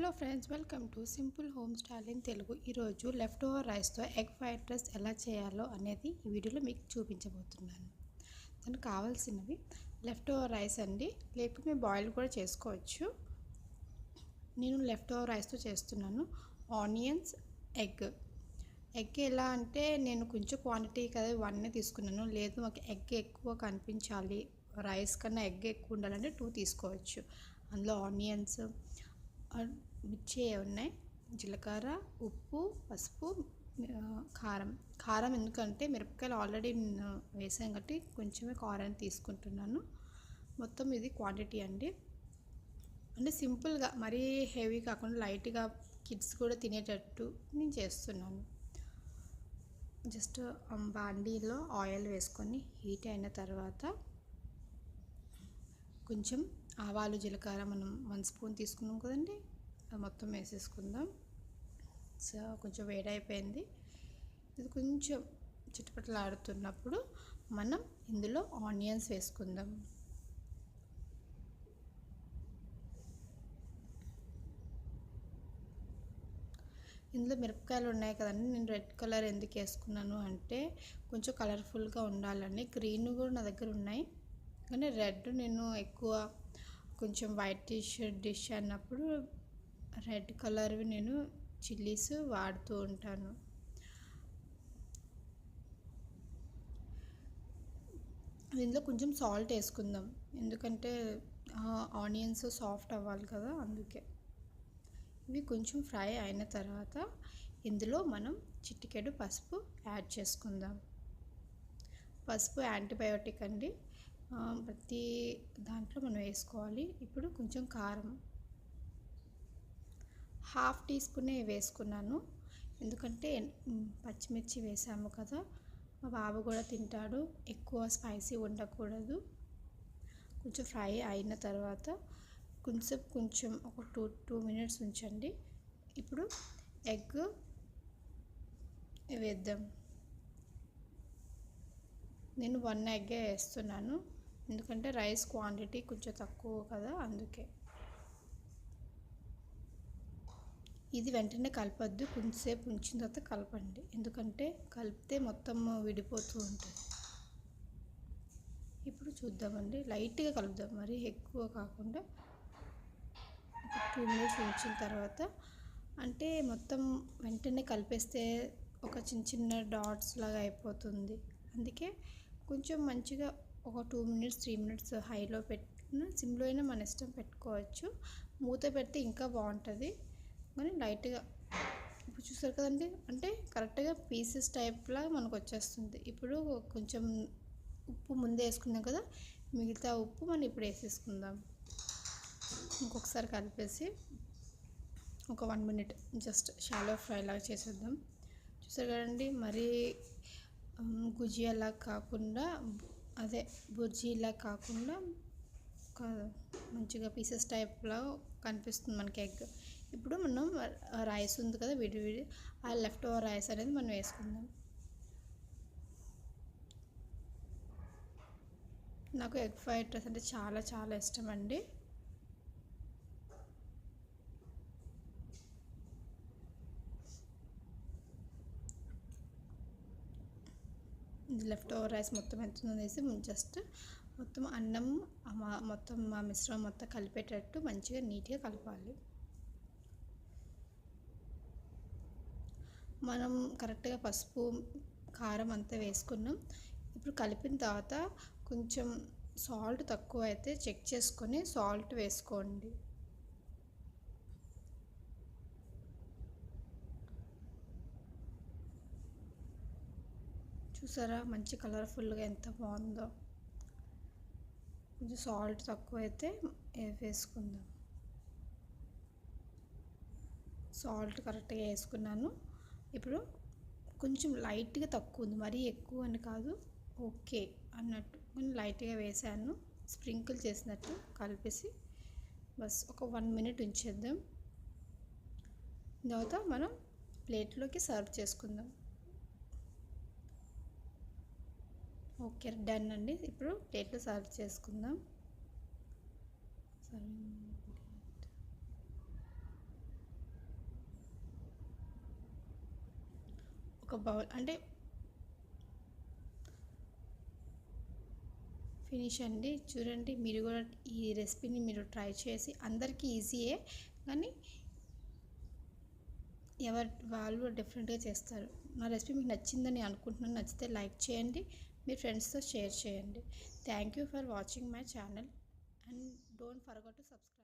Hello friends, welcome to simple home style in Telugu. ఈరోజు left over రైస్తో egg fried rice ఎలా చేయాలో అనేది ఈ వీడియోలో మీకు చూపించబోతున్నాను. దానికి కావాల్సినవి లెఫ్ట్ ఓవర్ రైస్ అండి, లేకపోతే మేము బాయిల్ కూడా చేసుకోవచ్చు. నేను లెఫ్ట్ ఓవర్ రైస్తో చేస్తున్నాను. ఆనియన్స్, ఎగ్ ఎలా అంటే నేను కొంచెం క్వాంటిటీ కదా 1 తీసుకున్నాను. లేదు మాకు ఎగ్ ఎక్కువ కనిపించాలి, రైస్ కన్నా ఎగ్ ఎక్కువ ఉండాలంటే 2 తీసుకోవచ్చు. అందులో ఆనియన్స్, మిర్చి ఉన్నాయి, జీలకర్ర, ఉప్పు, పసుపు, కారం ఎందుకంటే మిరపకాయలు ఆల్రెడీ వేసాం కాబట్టి కొంచెమే కారం తీసుకుంటున్నాను. మొత్తం ఇది క్వాంటిటీ అండి. అంటే సింపుల్గా మరీ హెవీ కాకుండా లైట్గా కిడ్స్ కూడా తినేటట్టు నేను చేస్తున్నాను. జస్ట్ బాండీలో ఆయిల్ వేసుకొని హీట్ అయిన తర్వాత కొంచెం ఆవాలు, జీలకర్ర మనం 1 స్పూన్ తీసుకున్నాం కదండి, మొత్తం వేసేసుకుందాం. సో కొంచెం వేడైపోయింది. ఇది కొంచెం చిటపటలాడుతున్నప్పుడు మనం ఇందులో ఆనియన్స్ వేసుకుందాం. ఇందులో మిరపకాయలు ఉన్నాయి కదండి, నేను రెడ్ కలర్ ఎందుకు వేసుకున్నాను అంటే కొంచెం కలర్ఫుల్గా ఉండాలని. గ్రీన్ కూడా నా దగ్గర ఉన్నాయి కానీ రెడ్ నేను ఎక్కువ కొంచెం వైట్ డిష్ అన్నప్పుడు రెడ్ కలర్వి నేను చిల్లీస్ వాడుతూ ఉంటాను. దీనిలో కొంచెం సాల్ట్ వేసుకుందాం, ఎందుకంటే ఆనియన్స్ సాఫ్ట్ అవ్వాలి కదా, అందుకే. ఇవి కొంచెం ఫ్రై అయిన తర్వాత ఇందులో మనం చిటికెడు పసుపు యాడ్ చేసుకుందాం. పసుపు యాంటీబయోటిక్ అండి, ప్రతి దాంట్లో మనం వేసుకోవాలి. ఇప్పుడు కొంచెం కారం, 1/2 టీ స్పూనే వేసుకున్నాను, ఎందుకంటే పచ్చిమిర్చి వేసాము కదా, మా బాబు కూడా తింటాడు, ఎక్కువ స్పైసీ ఉండకూడదు. కొంచెం ఫ్రై అయిన తర్వాత కొంచెం ఒక 2 మినిట్స్ ఉంచండి. ఇప్పుడు ఎగ్ వేద్దాం. నేను 1 ఎగ్గే వేస్తున్నాను, ఎందుకంటే రైస్ క్వాంటిటీ కొంచెం తక్కువ కదా, అందుకే. ఇది వెంటనే కలపద్దు, కొంచెంసేపు ఉంచిన తర్వాత కలపండి, ఎందుకంటే కలిపితే మొత్తం విడిపోతూ ఉంటుంది. ఇప్పుడు చూద్దామండి, లైట్గా కలుపుదాం, మరీ ఎక్కువ కాకుండా. 2 మినిట్స్ ఉంచిన తర్వాత, అంటే మొత్తం వెంటనే కలిపేస్తే ఒక చిన్న డాట్స్ లాగా అయిపోతుంది. అందుకే కొంచెం మంచిగా ఒక 2 మినిట్స్ 3 మినిట్స్ హైలో పెట్టిన, సిమ్లో అయినా మన ఇష్టం పెట్టుకోవచ్చు. మూత పెడితే ఇంకా బాగుంటుంది, కానీ లైట్గా. ఇప్పుడు చూసారు కదండి, అంటే కరెక్ట్గా పీసెస్ టైప్లా మనకు వచ్చేస్తుంది. ఇప్పుడు కొంచెం ఉప్పు ముందే వేసుకున్నాం కదా, మిగతా ఉప్పు మనం ఇప్పుడు వేసేసుకుందాం. ఇంకొకసారి కలిపేసి ఒక 1 మినిట్ జస్ట్ షాలో ఫ్రై లాగా చేసేద్దాం. చూసారు కదండి, మరీ గుజియాలా కాకుండా, అదే బుర్జీలా కాకుండా మంచిగా పీసెస్ టైప్లో కనిపిస్తుంది మనకి ఎగ్. ఇప్పుడు మనం రైస్ ఉంది కదా విడి, ఆ లెఫ్ట్ ఓవర్ రైస్ అనేది మనం వేసుకుందాం. నాకు ఎగ్ ఫ్రైడ్ రైస్ అంటే చాలా చాలా ఇష్టం అండి. లెఫ్ట్ ఓవర్ రైస్ మొత్తం ఎంత వేసి జస్ట్ మొత్తం అన్నం మొత్తం మా మిశ్రమం మొత్తం కలిపేటట్టు మంచిగా నీట్గా కలపాలి. మనం కరెక్ట్గా పసుపు, కారం అంతా వేసుకున్నాం. ఇప్పుడు కలిపిన తర్వాత కొంచెం సాల్ట్ తక్కువ అయితే చెక్ చేసుకొని సాల్ట్ వేసుకోండి. చూసారా మంచి కలర్ఫుల్గా ఎంత బాగుందో. కొంచెం సాల్ట్ తక్కువ అయితే వేసుకుందాం. సాల్ట్ కరెక్ట్గా వేసుకున్నాను. ఇప్పుడు కొంచెం లైట్గా తక్కువ ఉంది, మరీ ఎక్కువ అని కాదు, ఓకే అన్నట్టు నేను లైట్గా వేసాను. స్ప్రింకిల్ చేసినట్టు కలిపేసి బస్ ఒక 1 మినిట్ ఉంచేద్దాం. తర్వాత మనం ప్లేట్లోకి సర్వ్ చేసుకుందాం. ఓకే, డన్ అండి. ఇప్పుడు ప్లేట్లో సర్వ్ చేసుకుందాం. ఒక బౌల్ అంటే ఫినిష్ అండి. చూడండి, మీరు కూడా ఈ రెసిపీని మీరు ట్రై చేసి, అందరికీ ఈజీయే కానీ ఎవరు వాళ్ళు డిఫరెంట్గా చేస్తారు. నా రెసిపీ మీకు నచ్చిందని అనుకుంటున్నాను. నచ్చితే లైక్ చేయండి, మీ ఫ్రెండ్స్తో షేర్ చేయండి. Thank you for watching my channel and don't forget to subscribe.